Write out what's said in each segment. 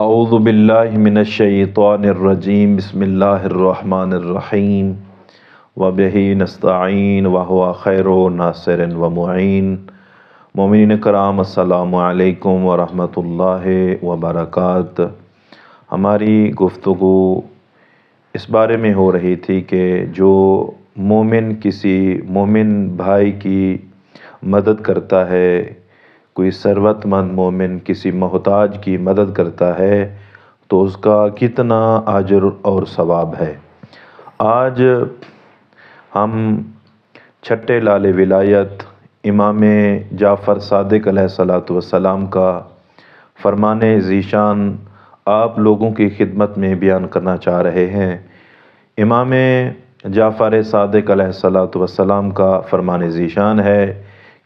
اعوذ باللہ من الشیطان الرجیم بسم اللہ الرحمن الرحیم وبہ نستعین وہو خیر ناصر ومعین۔ مومنین کرام السلام علیکم ورحمۃ اللہ وبرکاتہ۔ ہماری گفتگو اس بارے میں ہو رہی تھی کہ جو مومن کسی مومن بھائی کی مدد کرتا ہے، کوئی ثروت مند مومن کسی محتاج کی مدد کرتا ہے تو اس کا کتنا اجر اور ثواب ہے۔ آج ہم چھٹے لال ولایت امام جعفر صادق علیہ الصلوۃ والسلام کا فرمان ذیشان آپ لوگوں کی خدمت میں بیان کرنا چاہ رہے ہیں۔ امام جعفر صادق علیہ الصلوۃ والسلام کا فرمان ذیشان ہے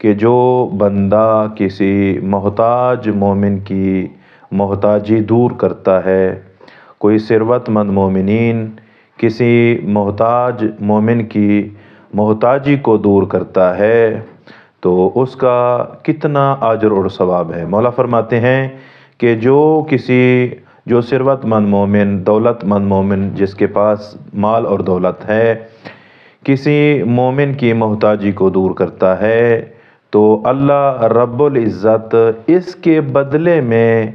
کہ جو بندہ کسی محتاج مومن کی محتاجی دور کرتا ہے، کوئی ثروت مند مومنین کسی محتاج مومن کی محتاجی کو دور کرتا ہے تو اس کا کتنا اجر اور ثواب ہے۔ مولا فرماتے ہیں کہ جو ثروت مند مومن، دولت مند مومن جس کے پاس مال اور دولت ہے، کسی مومن کی محتاجی کو دور کرتا ہے تو اللہ رب العزت اس کے بدلے میں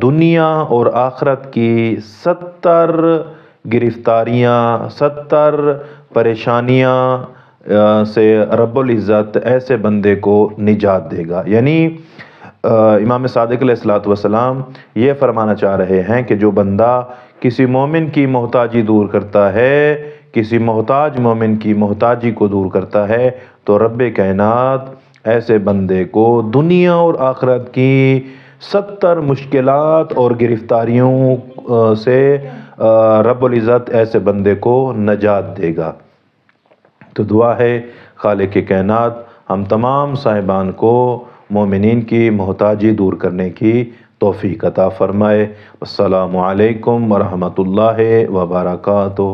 دنیا اور آخرت کی 70 گرفتاریاں، 70 پریشانیاں سے رب العزت ایسے بندے کو نجات دے گا۔ یعنی امام صادق علیہ الصلوۃ والسلام یہ فرمانا چاہ رہے ہیں کہ جو بندہ کسی مومن کی محتاجی دور کرتا ہے، کسی محتاج مومن کی محتاجی کو دور کرتا ہے تو رب کائنات ایسے بندے کو دنیا اور آخرت کی 70 مشکلات اور گرفتاریوں سے رب العزت ایسے بندے کو نجات دے گا۔ تو دعا ہے خالق کائنات ہم تمام صاحبان کو مومنین کی محتاجی دور کرنے کی توفیق عطا فرمائے۔ السلام علیکم ورحمۃ اللہ وبرکاتہ۔